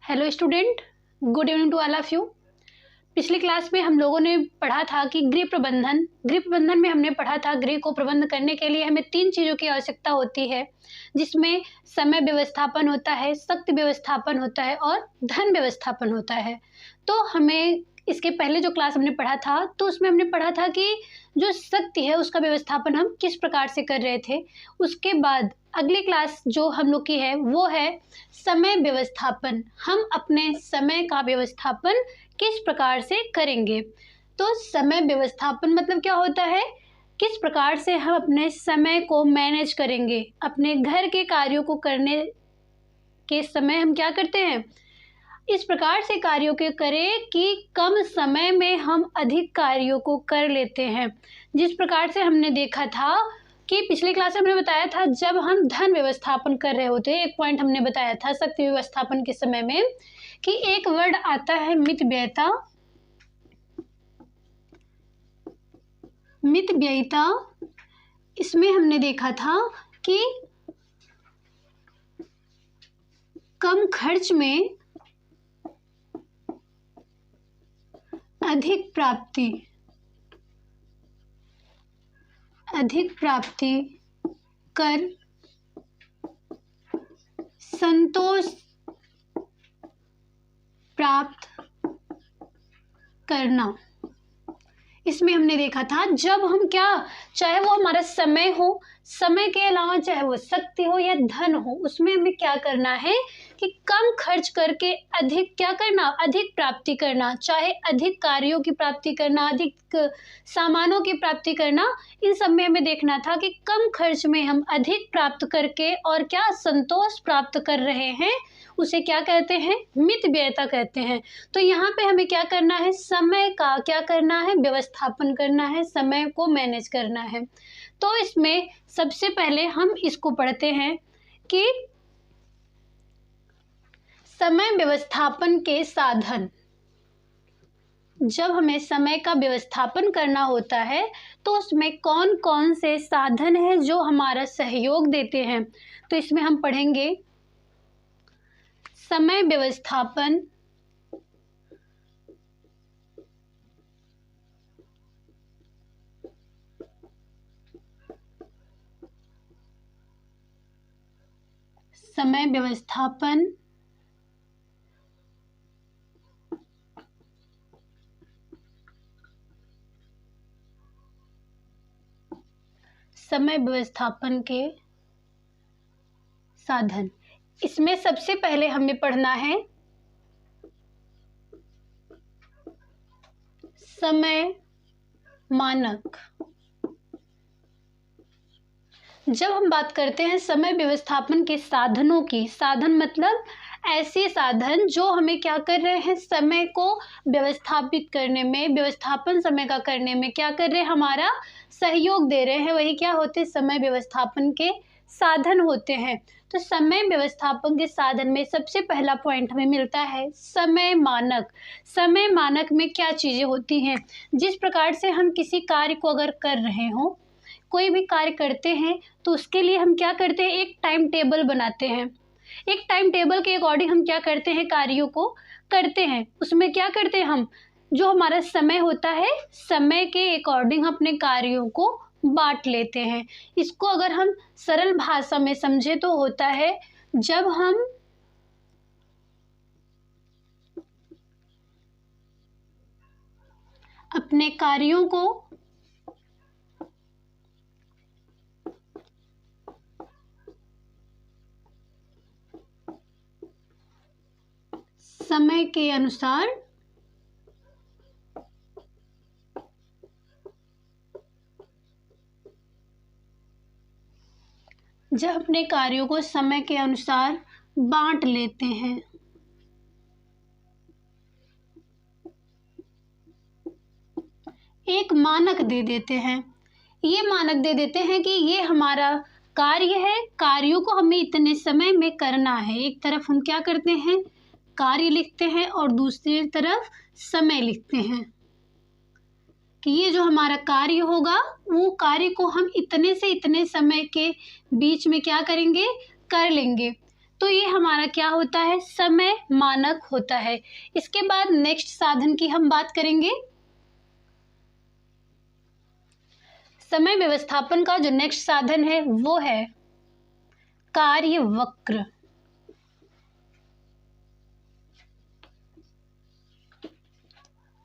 Hello student, good evening to all of you. पिछली class में हम लोगों ने पढ़ा था कि गृह प्रबंधन में हमने पढ़ा था गृह को प्रबंध करने के लिए हमें 3 चीज़ों की आवश्यकता होती है, जिसमें समय व्यवस्थापन होता है, शक्ति व्यवस्थापन होता है और धन व्यवस्थापन होता है। तो हमें इसके पहले जो क्लास हमने पढ़ा था तो उसमें हमने पढ़ा था कि जो शक्ति है उसका व्यवस्थापन हम किस प्रकार से कर रहे थे। उसके बाद अगली क्लास जो हम लोग की है वो है समय व्यवस्थापन। हम अपने समय का व्यवस्थापन किस प्रकार से करेंगे। तो समय व्यवस्थापन मतलब क्या होता है, किस प्रकार से हम अपने समय को मैनेज करेंगे। अपने घर के कार्यों को करने के समय हम क्या करते हैं, इस प्रकार से कार्यों के करें कि कम समय में हम अधिक कार्यों को कर लेते हैं। जिस प्रकार से हमने देखा था कि पिछले क्लास में हमने बताया था, जब हम धन व्यवस्थापन कर रहे होते हैं, एक पॉइंट हमने बताया था शक्ति व्यवस्थापन के समय में कि एक वर्ड आता है मितव्ययिता। मितव्ययिता इसमें हमने देखा था कि कम खर्च में अधिक प्राप्ति कर संतोष प्राप्त करना। इसमें हमने देखा था जब हम चाहे वो हमारा समय हो, समय के अलावा चाहे वो शक्ति हो या धन हो, उसमें हमें क्या करना है कि कम खर्च करके अधिक अधिक प्राप्ति करना, चाहे अधिक कार्यों की प्राप्ति करना, अधिक सामानों की प्राप्ति करना। इन सब में हमें देखना था कि कम खर्च में हम अधिक प्राप्त करके और क्या संतोष प्राप्त कर रहे हैं, उसे क्या कहते हैं, मितव्ययिता कहते हैं। तो यहाँ पे हमें क्या करना है, समय का क्या करना है, व्यवस्थापन करना है, समय को मैनेज करना है। तो इसमें सबसे पहले हम इसको पढ़ते हैं कि समय व्यवस्थापन के साधन। जब हमें समय का व्यवस्थापन करना होता है तो उसमें कौन कौन से साधन हैं जो हमारा सहयोग देते हैं। तो इसमें हम पढ़ेंगे समय व्यवस्थापन समय व्यवस्थापन समय व्यवस्थापन के साधन। इसमें सबसे पहले हमें पढ़ना है समय मानक। जब हम बात करते हैं समय व्यवस्थापन के साधनों की, साधन मतलब ऐसे साधन जो हमें क्या कर रहे हैं, समय को व्यवस्थापित करने में, व्यवस्थापन समय का करने में क्या कर रहे हैं, हमारा सहयोग दे रहे हैं, वही क्या होते हैं, समय व्यवस्थापन के साधन होते हैं। तो समय व्यवस्थापन के साधन में सबसे पहला पॉइंट हमें मिलता है समय मानक। समय मानक में क्या चीज़ें होती हैं, जिस प्रकार से हम किसी कार्य को अगर कर रहे हों, कोई भी कार्य करते हैं तो उसके लिए हम क्या करते हैं, एक टाइम टेबल बनाते हैं। एक टाइम टेबल के अकॉर्डिंग हम क्या करते हैं, कार्यों को करते हैं। उसमें क्या करते हैं, हम जो हमारा समय होता है, समय के अकॉर्डिंग अपने कार्यों को बांट लेते हैं। इसको अगर हम सरल भाषा में समझे तो होता है, जब हम अपने कार्यों को समय के अनुसार जब अपने कार्यों को समय के अनुसार बांट लेते हैं, एक मानक दे देते हैं। ये मानक दे देते हैं कि ये हमारा कार्य है, कार्यों को हमें इतने समय में करना है। एक तरफ हम क्या करते हैं, कार्य लिखते हैं और दूसरी तरफ समय लिखते हैं कि ये जो हमारा कार्य होगा वो कार्य को हम इतने से इतने समय के बीच में क्या करेंगे, कर लेंगे। तो ये हमारा क्या होता है, समय मानक होता है। इसके बाद नेक्स्ट साधन की हम बात करेंगे। समय व्यवस्थापन का जो नेक्स्ट साधन है वो है कार्यवक्र।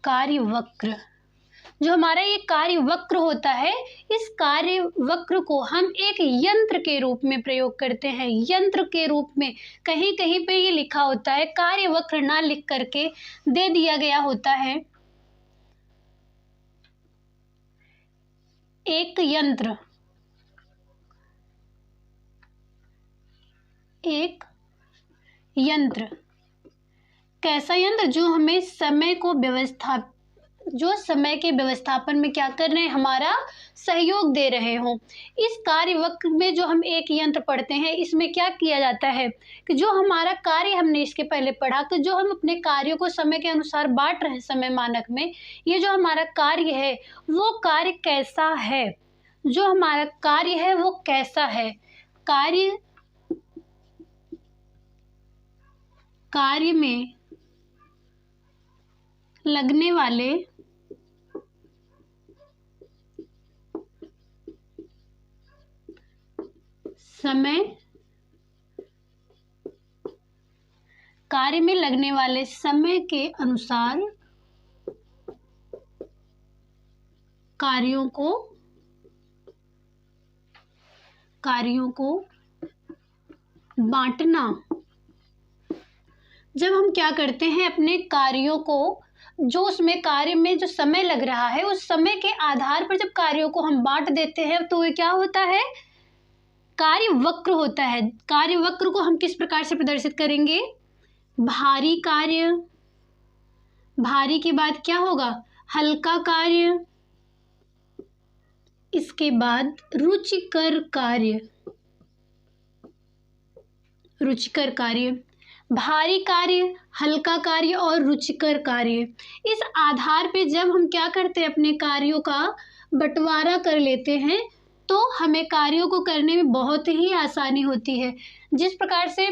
कार्यवक्र, जो हमारा ये कार्यवक्र होता है, इस कार्यवक्र को हम एक यंत्र के रूप में प्रयोग करते हैं। यंत्र के रूप में कहीं कहीं पे ये लिखा होता है, कार्यवक्र ना लिख करके दे दिया गया होता है एक यंत्र। एक यंत्र, कैसा यंत्र, जो हमें समय को जो समय के व्यवस्थापन में क्या कर रहे हैं, हमारा सहयोग दे रहे हों। इस कार्यवक्र में जो हम एक यंत्र पढ़ते हैं, इसमें क्या किया जाता है कि जो हमारा कार्य, हमने इसके पहले पढ़ा कि जो हम अपने कार्यों को समय के अनुसार बांट रहे हैं समय मानक में, ये जो हमारा कार्य है वो कार्य कैसा है, जो हमारा कार्य है वो कैसा है। कार्य में लगने वाले समय, कार्य में लगने वाले समय के अनुसार कार्यों को बांटना। जब हम क्या करते हैं, अपने कार्यों को, जो उसमें कार्य में जो समय लग रहा है, उस समय के आधार पर जब कार्यों को हम बांट देते हैं तो ये क्या होता है, कार्यवक्र होता है। कार्यवक्र को हम किस प्रकार से प्रदर्शित करेंगे, भारी कार्य, भारी के बाद क्या होगा, हल्का कार्य, इसके बाद रुचिकर कार्य, रुचिकर कार्य, भारी कार्य, हल्का कार्य और रुचिकर कार्य। इस आधार पे जब हम क्या करते हैं, अपने कार्यों का बंटवारा कर लेते हैं, तो हमें कार्यों को करने में बहुत ही आसानी होती है। जिस प्रकार से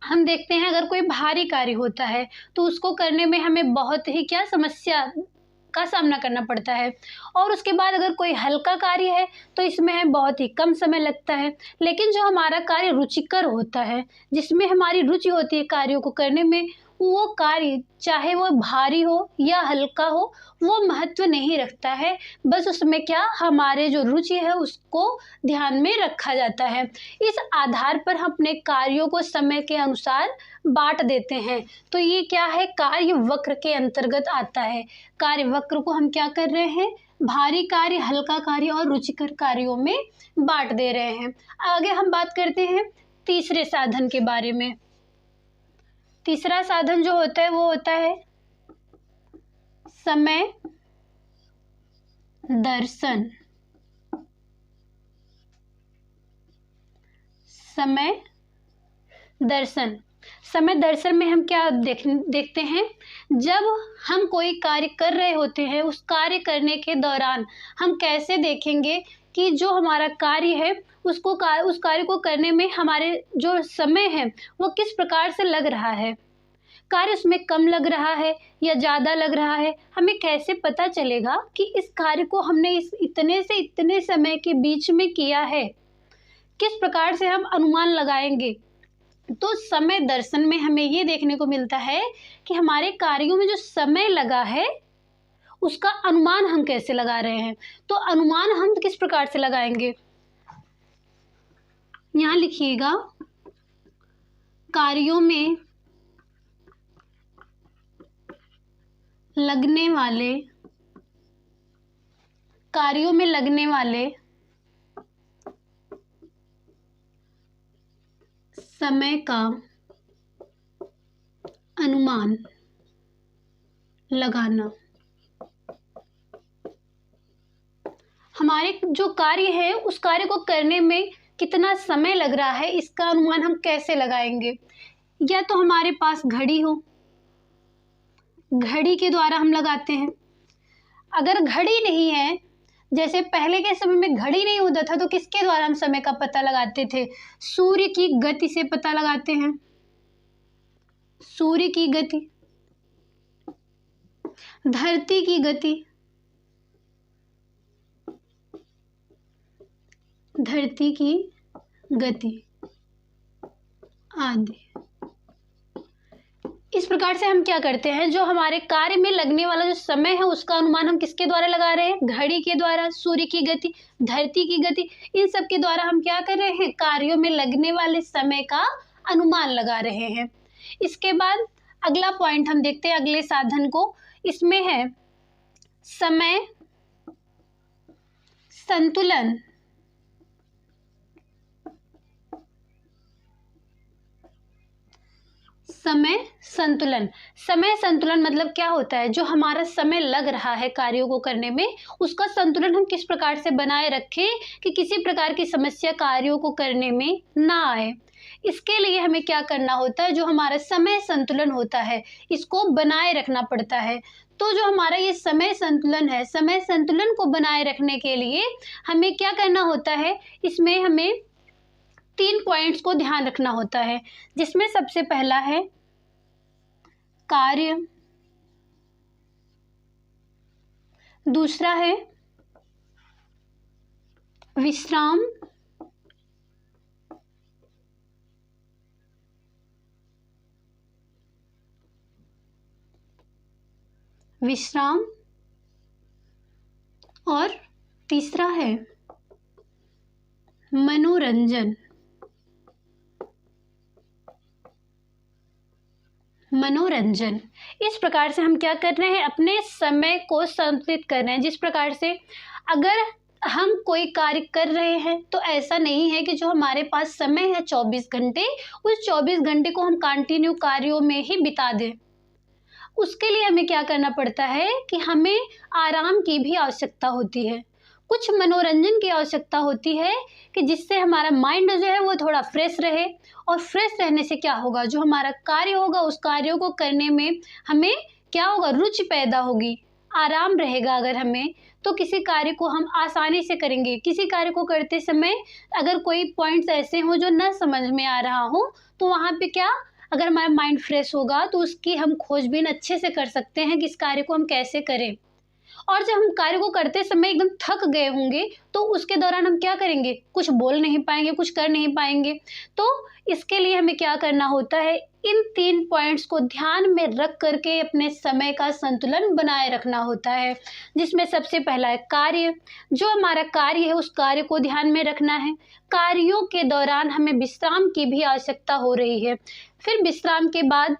हम देखते हैं, अगर कोई भारी कार्य होता है तो उसको करने में हमें बहुत ही क्या समस्या का सामना करना पड़ता है, और उसके बाद अगर कोई हल्का कार्य है तो इसमें हमें बहुत ही कम समय लगता है। लेकिन जो हमारा कार्य रुचिकर होता है, जिसमें हमारी रुचि होती है कार्यों को करने में, वो कार्य चाहे वो भारी हो या हल्का हो, वो महत्व नहीं रखता है। बस उसमें क्या, हमारे जो रुचि है उसको ध्यान में रखा जाता है। इस आधार पर हम अपने कार्यों को समय के अनुसार बांट देते हैं। तो ये क्या है, कार्यवक्र के अंतर्गत आता है। कार्यवक्र को हम क्या कर रहे हैं, भारी कार्य, हल्का कार्य और रुचिकर कार्यों में बांट दे रहे हैं। आगे हम बात करते हैं तीसरे साधन के बारे में। तीसरा साधन जो होता है वो होता है समय दर्शन। समय दर्शन, समय दर्शन में हम क्या देखते हैं, जब हम कोई कार्य कर रहे होते हैं, उस कार्य करने के दौरान हम कैसे देखेंगे कि जो हमारा कार्य है उस कार्य को करने में हमारे जो समय है वो किस प्रकार से लग रहा है। कार्य उसमें कम लग रहा है या ज़्यादा लग रहा है, हमें कैसे पता चलेगा कि इस कार्य को हमने इस इतने से इतने समय के बीच में किया है, किस प्रकार से हम अनुमान लगाएंगे। तो समय दर्शन में हमें ये देखने को मिलता है कि हमारे कार्यों में जो समय लगा है उसका अनुमान हम कैसे लगा रहे हैं। तो अनुमान हम किस प्रकार से लगाएंगे, यहाँ लिखिएगा, कार्यों में लगने वाले समय का अनुमान लगाना। हमारे जो कार्य है उस कार्य को करने में कितना समय लग रहा है, इसका अनुमान हम कैसे लगाएंगे। या तो हमारे पास घड़ी हो, घड़ी के द्वारा हम लगाते हैं। अगर घड़ी नहीं है जैसे पहले के समय में घड़ी नहीं होता था तो किसके द्वारा हम समय का पता लगाते थे? सूर्य की गति से पता लगाते हैं। सूर्य की गति, धरती की गति, धरती की गति आदि। इस प्रकार से हम क्या करते हैं, जो हमारे कार्य में लगने वाला जो समय है उसका अनुमान हम किसके द्वारा लगा रहे हैं? घड़ी के द्वारा, सूर्य की गति, धरती की गति, इन सब के द्वारा हम क्या कर रहे हैं? कार्यों में लगने वाले समय का अनुमान लगा रहे हैं। इसके बाद अगला पॉइंट हम देखते हैं, अगले साधन को। इसमें है समय संतुलन। समय संतुलन, समय संतुलन मतलब क्या होता है? जो हमारा समय लग रहा है कार्यों को करने में, उसका संतुलन हम किस प्रकार से बनाए रखें कि किसी प्रकार की समस्या कार्यों को करने में ना आए। इसके लिए हमें क्या करना होता है? जो हमारा समय संतुलन होता है इसको बनाए रखना पड़ता है। तो जो हमारा ये समय संतुलन है, समय संतुलन को बनाए रखने के लिए हमें क्या करना होता है? इसमें हमें 3 पॉइंट्स को ध्यान रखना होता है, जिसमें सबसे पहला है कार्य, दूसरा है विश्राम, और तीसरा है मनोरंजन। मनोरंजन, इस प्रकार से हम क्या कर रहे हैं? अपने समय को संतुलित कर रहे हैं। जिस प्रकार से अगर हम कोई कार्य कर रहे हैं तो ऐसा नहीं है कि जो हमारे पास समय है 24 घंटे, उस 24 घंटे को हम कंटिन्यू कार्यों में ही बिता दें। उसके लिए हमें क्या करना पड़ता है कि हमें आराम की भी आवश्यकता होती है, कुछ मनोरंजन की आवश्यकता होती है कि जिससे हमारा माइंड जो है वो थोड़ा फ्रेश रहे। और फ्रेश रहने से क्या होगा? जो हमारा कार्य होगा उस कार्यों को करने में हमें क्या होगा? रुचि पैदा होगी, आराम रहेगा। अगर हमें तो किसी कार्य को हम आसानी से करेंगे। किसी कार्य को करते समय अगर कोई पॉइंट्स ऐसे हों जो न समझ में आ रहा हो तो वहाँ पे क्या, अगर हमारा माइंड फ्रेश होगा तो उसकी हम खोजबीन अच्छे से कर सकते हैं कि इस कार्य को हम कैसे करें। और जब हम कार्य को करते समय एकदम थक गए होंगे तो उसके दौरान हम क्या करेंगे? कुछ बोल नहीं पाएंगे, कुछ कर नहीं पाएंगे। तो इसके लिए हमें क्या करना होता है? इन 3 पॉइंट्स को ध्यान में रख करके अपने समय का संतुलन बनाए रखना होता है, जिसमें सबसे पहला है कार्य। जो हमारा कार्य है उस कार्य को ध्यान में रखना है। कार्यों के दौरान हमें विश्राम की भी आवश्यकता हो रही है। फिर विश्राम के बाद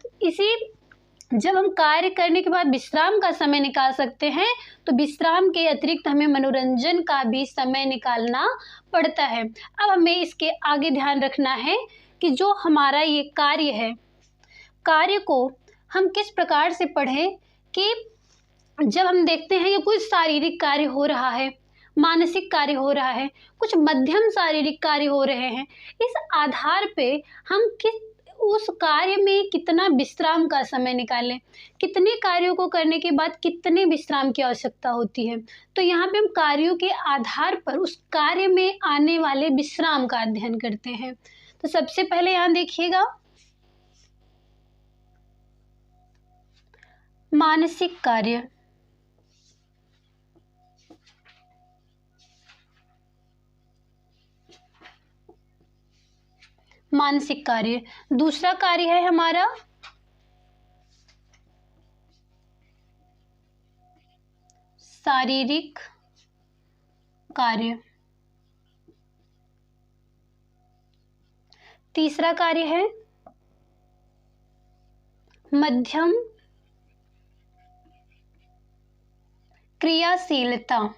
जब हम कार्य करने के बाद विश्राम का समय निकाल सकते हैं तो विश्राम के अतिरिक्त हमें मनोरंजन का भी समय निकालना पड़ता है। अब हमें इसके आगे ध्यान रखना है कि जो हमारा ये कार्य है, कार्य को हम किस प्रकार से पढ़ें कि जब हम देखते हैं कि कुछ शारीरिक कार्य हो रहा है, मानसिक कार्य हो रहा है, कुछ मध्यम शारीरिक कार्य हो रहे हैं, इस आधार पे हम उस कार्य में कितना विश्राम का समय निकालें, कितने कार्यों को करने के बाद कितने विश्राम की आवश्यकता होती है। तो यहाँ पे हम कार्यों के आधार पर उस कार्य में आने वाले विश्राम का अध्ययन करते हैं। तो सबसे पहले यहाँ देखिएगा, मानसिक कार्य। मानसिक कार्य। दूसरा कार्य है हमारा शारीरिक कार्य। तीसरा कार्य है मध्यम क्रियाशीलता।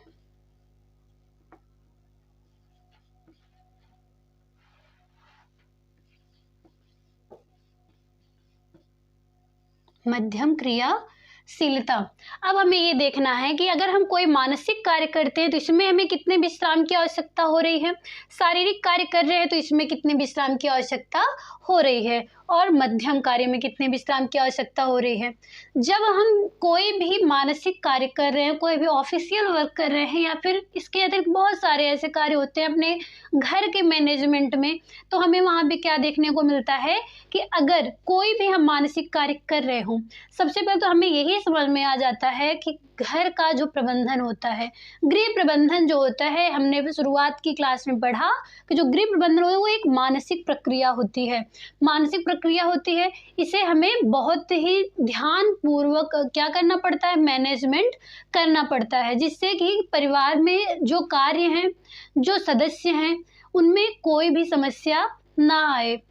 मध्यम क्रियाशीलता। शीलता। अब हमें ये देखना है कि अगर हम कोई मानसिक कार्य करते हैं तो इसमें हमें कितने विश्राम की आवश्यकता हो रही है, शारीरिक कार्य कर रहे हैं तो इसमें कितने विश्राम की आवश्यकता हो रही है, और मध्यम कार्य में कितने विश्राम की आवश्यकता हो रही है। जब हम कोई भी मानसिक कार्य कर रहे हैं, कोई भी ऑफिशियल वर्क कर रहे हैं, या फिर इसके अतिरिक्त बहुत सारे ऐसे कार्य होते हैं अपने घर के मैनेजमेंट में, तो हमें वहाँ भी क्या देखने को मिलता है कि अगर कोई भी हम मानसिक कार्य कर रहे हों, सबसे पहले तो हमें यही समझ में आ जाता है कि घर का जो प्रबंधन होता है, गृह प्रबंधन जो होता है, हमने शुरुआत की क्लास में पढ़ा कि जो गृह प्रबंधन होता है वो एक मानसिक प्रक्रिया होती है, मानसिक प्रक्रिया होती है। इसे हमें बहुत ही ध्यानपूर्वक क्या करना पड़ता है, मैनेजमेंट करना पड़ता है, जिससे कि परिवार में जो कार्य हैं, जो सदस्य हैं, उनमें कोई भी समस्या ना आए।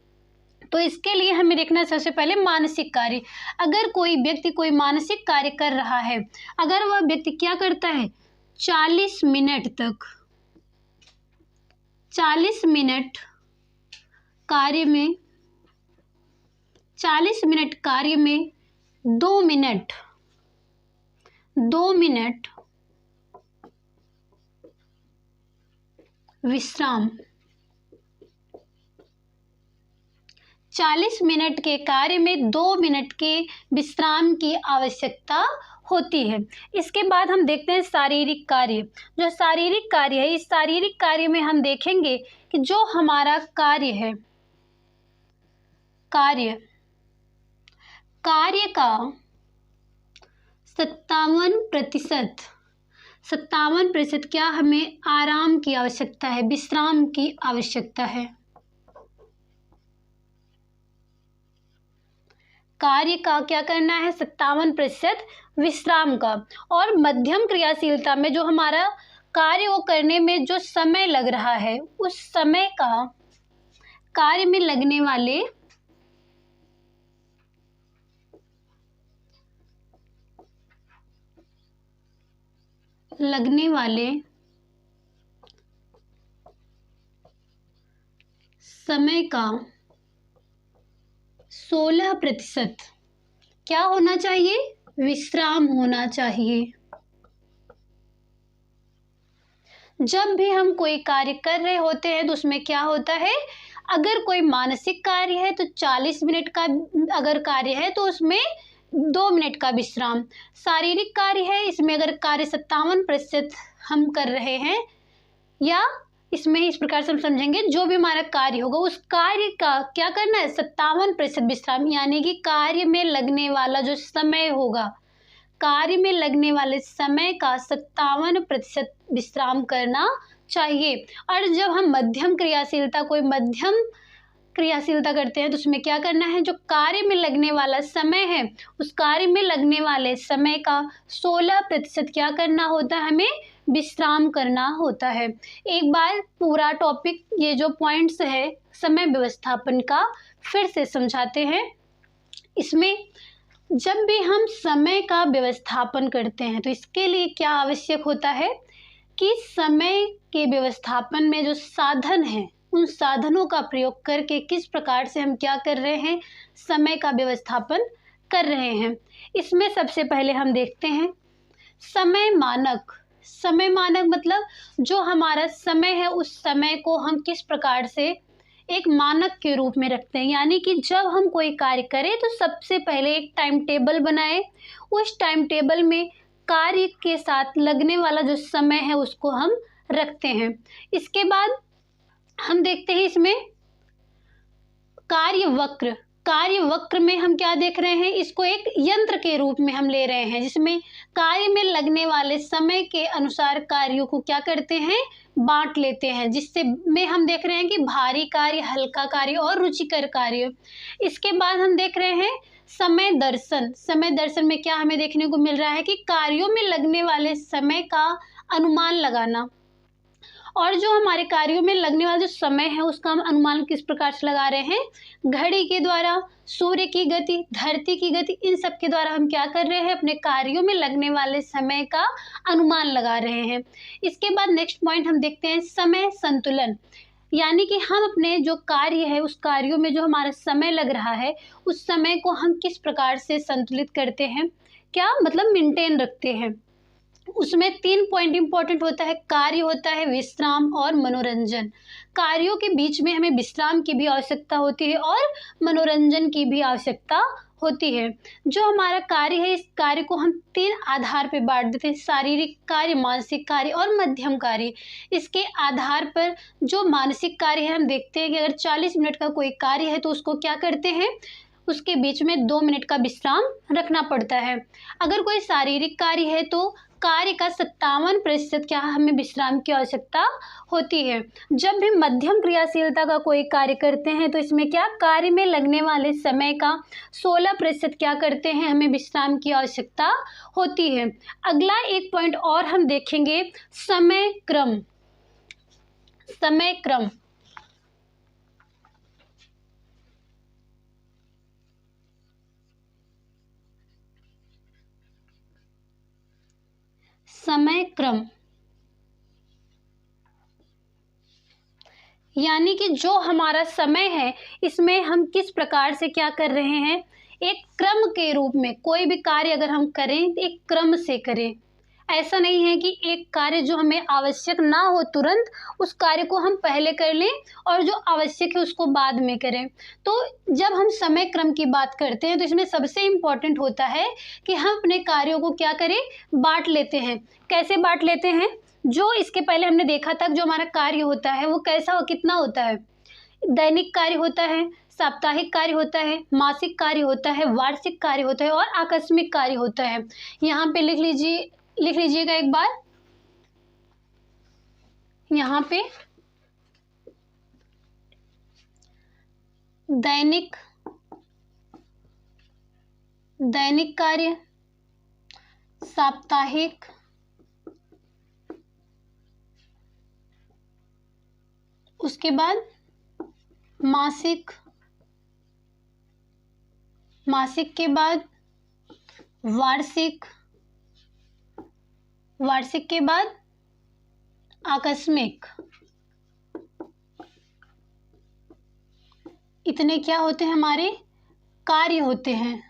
तो इसके लिए हमें देखना है सबसे पहले मानसिक कार्य। अगर कोई व्यक्ति कोई मानसिक कार्य कर रहा है, अगर वह व्यक्ति क्या करता है, 40 मिनट तक 40 मिनट कार्य में 40 मिनट कार्य में 2 मिनट विश्राम, 40 मिनट के कार्य में 2 मिनट के विश्राम की आवश्यकता होती है। इसके बाद हम देखते हैं शारीरिक कार्य। जो शारीरिक कार्य है, इस शारीरिक कार्य में हम देखेंगे कि जो हमारा कार्य है, कार्य का 57% क्या हमें आराम की आवश्यकता है, विश्राम की आवश्यकता है। कार्य का क्या करना है, 57% विश्राम का। और मध्यम क्रियाशीलता में जो हमारा कार्य को करने में जो समय लग रहा है, उस समय का कार्य में लगने वाले समय का 16% क्या होना चाहिए, विश्राम होना चाहिए। जब भी हम कोई कार्य कर रहे होते हैं तो उसमें क्या होता है, अगर कोई मानसिक कार्य है तो 40 मिनट का अगर कार्य है तो उसमें 2 मिनट का विश्राम। शारीरिक कार्य है, इसमें अगर कार्य 57% हम कर रहे हैं, या इसमें इस प्रकार से हम समझेंगे, जो भी हमारा कार्य होगा उस कार्य का क्या करना है, 57% विश्राम, यानी कि कार्य में लगने वाला जो समय होगा, कार्य में लगने वाले समय का 57% विश्राम करना चाहिए। और जब हम मध्यम क्रियाशीलता करते हैं तो उसमें क्या करना है, जो कार्य में लगने वाला समय है, उस कार्य में लगने वाले समय का 16% क्या करना होता है, हमें विश्राम करना होता है। एक बार पूरा टॉपिक, ये जो पॉइंट्स है समय व्यवस्थापन का, फिर से समझाते हैं। इसमें जब भी हम समय का व्यवस्थापन करते हैं तो इसके लिए क्या आवश्यक होता है कि समय के व्यवस्थापन में जो साधन हैं, उन साधनों का प्रयोग करके किस प्रकार से हम क्या कर रहे हैं, समय का व्यवस्थापन कर रहे हैं। इसमें सबसे पहले हम देखते हैं समय मानक। समय मानक मतलब जो हमारा समय है, उस समय को हम किस प्रकार से एक मानक के रूप में रखते हैं। यानी कि जब हम कोई कार्य करें तो सबसे पहले एक टाइम टेबल बनाएं, उस टाइम टेबल में कार्य के साथ लगने वाला जो समय है उसको हम रखते हैं। इसके बाद हम देखते हैं इसमें कार्य वक्र में हम क्या देख रहे हैं, इसको एक यंत्र के रूप में हम ले रहे हैं, जिसमें कार्य में लगने वाले समय के अनुसार कार्यों को क्या करते हैं, बांट लेते हैं, जिससे में हम देख रहे हैं कि भारी कार्य, हल्का कार्य और रुचिकर कार्य। इसके बाद हम देख रहे हैं समय दर्शन में क्या हमें देखने को मिल रहा है कि कार्यों में लगने वाले समय का अनुमान लगाना, और जो हमारे कार्यों में लगने वाला जो समय है उसका हम अनुमान किस प्रकार से लगा रहे हैं, घड़ी के द्वारा, सूर्य की गति, धरती की गति, इन सब के द्वारा हम क्या कर रहे हैं, अपने कार्यों में लगने वाले समय का अनुमान लगा रहे हैं। इसके बाद नेक्स्ट पॉइंट हम देखते हैं समय संतुलन। यानी कि हम अपने जो कार्य है उस कार्यों में जो हमारा समय लग रहा है, उस समय को हम किस प्रकार से संतुलित करते हैं, क्या मतलब मेंटेन रखते हैं। उसमें 3 पॉइंट इंपॉर्टेंट होता है, कार्य होता है, विश्राम और मनोरंजन। कार्यों के बीच में हमें विश्राम की भी आवश्यकता होती है और मनोरंजन की भी आवश्यकता होती है। जो हमारा कार्य है, इस कार्य को हम 3 आधार पे बांट देते हैं, शारीरिक कार्य, मानसिक कार्य और मध्यम कार्य। इसके आधार पर जो मानसिक कार्य है, हम देखते हैं कि अगर 40 मिनट का कोई कार्य है तो उसको क्या करते हैं, उसके बीच में 2 मिनट का विश्राम रखना पड़ता है। अगर कोई शारीरिक कार्य है तो कार्य का 57% क्या हमें विश्राम की आवश्यकता होती है। जब भी मध्यम क्रियाशीलता का कोई कार्य करते हैं तो इसमें क्या, कार्य में लगने वाले समय का 16% क्या करते हैं, हमें विश्राम की आवश्यकता होती है। अगला एक पॉइंट और हम देखेंगे, समय क्रम। समय क्रम समय क्रम यानी कि जो हमारा समय है, इसमें हम किस प्रकार से क्या कर रहे हैं, एक क्रम के रूप में कोई भी कार्य अगर हम करें तो एक क्रम से करें। ऐसा नहीं है कि एक कार्य जो हमें आवश्यक ना हो तुरंत, उस कार्य को हम पहले कर लें और जो आवश्यक है उसको बाद में करें। तो जब हम समय क्रम की बात करते हैं तो इसमें सबसे इम्पोर्टेंट होता है कि हम अपने कार्यों को क्या करें, बांट लेते हैं। कैसे बांट लेते हैं, जो इसके पहले हमने देखा था, जो हमारा कार्य होता है वो कैसा कितना होता है, दैनिक कार्य होता है, साप्ताहिक कार्य होता है, मासिक कार्य होता है, वार्षिक कार्य होता है और आकस्मिक कार्य होता है। यहाँ पे लिख लीजिएगा एक बार, यहाँ पे दैनिक कार्य, साप्ताहिक, उसके बाद मासिक के बाद वार्षिक के बाद आकस्मिक। इतने क्या होते हैं, हमारे कार्य होते हैं।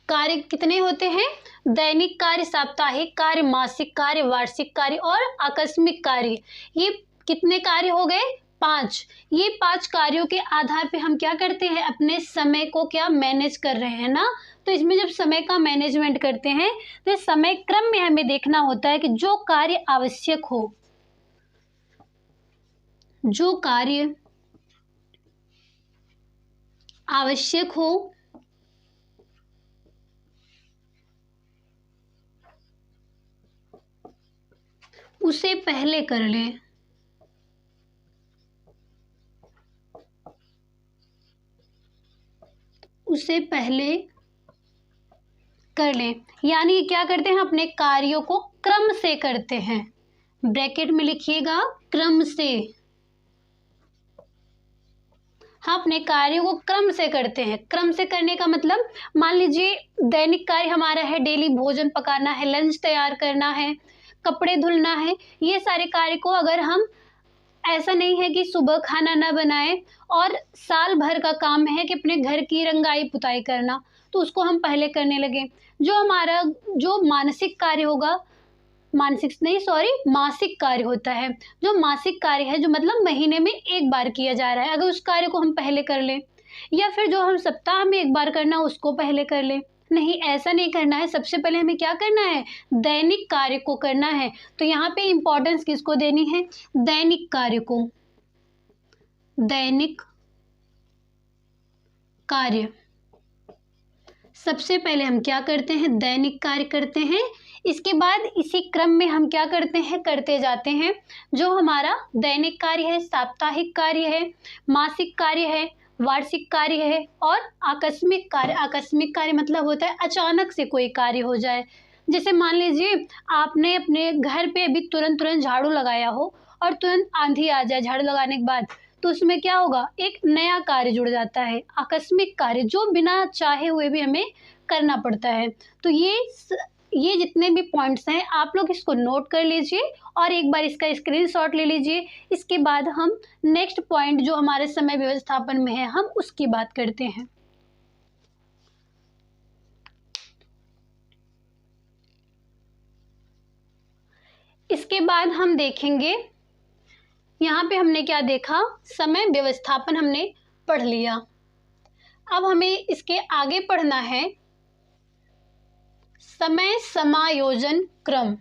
कार्य कितने होते हैं, दैनिक कार्य, साप्ताहिक कार्य, मासिक कार्य, वार्षिक कार्य और आकस्मिक कार्य। ये कितने कार्य हो गए, 5। ये 5 कार्यों के आधार पे हम क्या करते हैं, अपने समय को क्या मैनेज कर रहे हैं ना। तो इसमें जब समय का मैनेजमेंट करते हैं तो समय क्रम में हमें देखना होता है कि जो कार्य आवश्यक हो, जो कार्य आवश्यक हो उसे पहले कर लें। उसे पहले कर लें, यानी क्या करते हैं, अपने कार्यों को क्रम से करते हैं। ब्रैकेट में लिखिएगा, क्रम से। हाँ, अपने कार्यों को क्रम से करते हैं। क्रम से करने का मतलब, मान लीजिए दैनिक कार्य हमारा है, डेली भोजन पकाना है, लंच तैयार करना है, कपड़े धुलना है। ये सारे कार्य को अगर हम, ऐसा नहीं है कि सुबह खाना ना बनाए और साल भर का काम है कि अपने घर की रंगाई पुताई करना, तो उसको हम पहले करने लगे। जो हमारा जो मानसिक कार्य होगा, मासिक कार्य होता है। जो मासिक कार्य है, जो मतलब महीने में एक बार किया जा रहा है, अगर उस कार्य को हम पहले कर लें, या फिर जो हम सप्ताह में एक बार करना उसको पहले कर लें। नहीं, ऐसा नहीं करना है। सबसे पहले हमें क्या करना है, दैनिक कार्य को करना है। तो यहाँ पे इंपॉर्टेंस किसको देनी है, दैनिक कार्य को। दैनिक कार्य सबसे पहले हम क्या करते हैं, दैनिक कार्य करते हैं। इसके बाद इसी क्रम में हम क्या करते हैं, करते जाते हैं। जो हमारा दैनिक कार्य है, साप्ताहिक कार्य है, मासिक कार्य है, वार्षिक कार्य है और आकस्मिक कार्य। आकस्मिक कार्य मतलब होता है अचानक से कोई कार्य हो जाए। जैसे मान लीजिए आपने अपने घर पे अभी तुरंत झाड़ू लगाया हो और तुरंत आंधी आ जाए झाड़ू लगाने के बाद, तो उसमें क्या होगा, एक नया कार्य जुड़ जाता है, आकस्मिक कार्य, जो बिना चाहे हुए भी हमें करना पड़ता है। तो ये जितने भी पॉइंट्स हैं, आप लोग इसको नोट कर लीजिए और एक बार इसका स्क्रीनशॉट ले लीजिए। इसके बाद हम नेक्स्ट पॉइंट जो हमारे समय व्यवस्थापन में है, हम उसकी बात करते हैं। इसके बाद हम देखेंगे, यहाँ पे हमने क्या देखा, समय व्यवस्थापन हमने पढ़ लिया। अब हमें इसके आगे पढ़ना है समय समायोजन क्रम।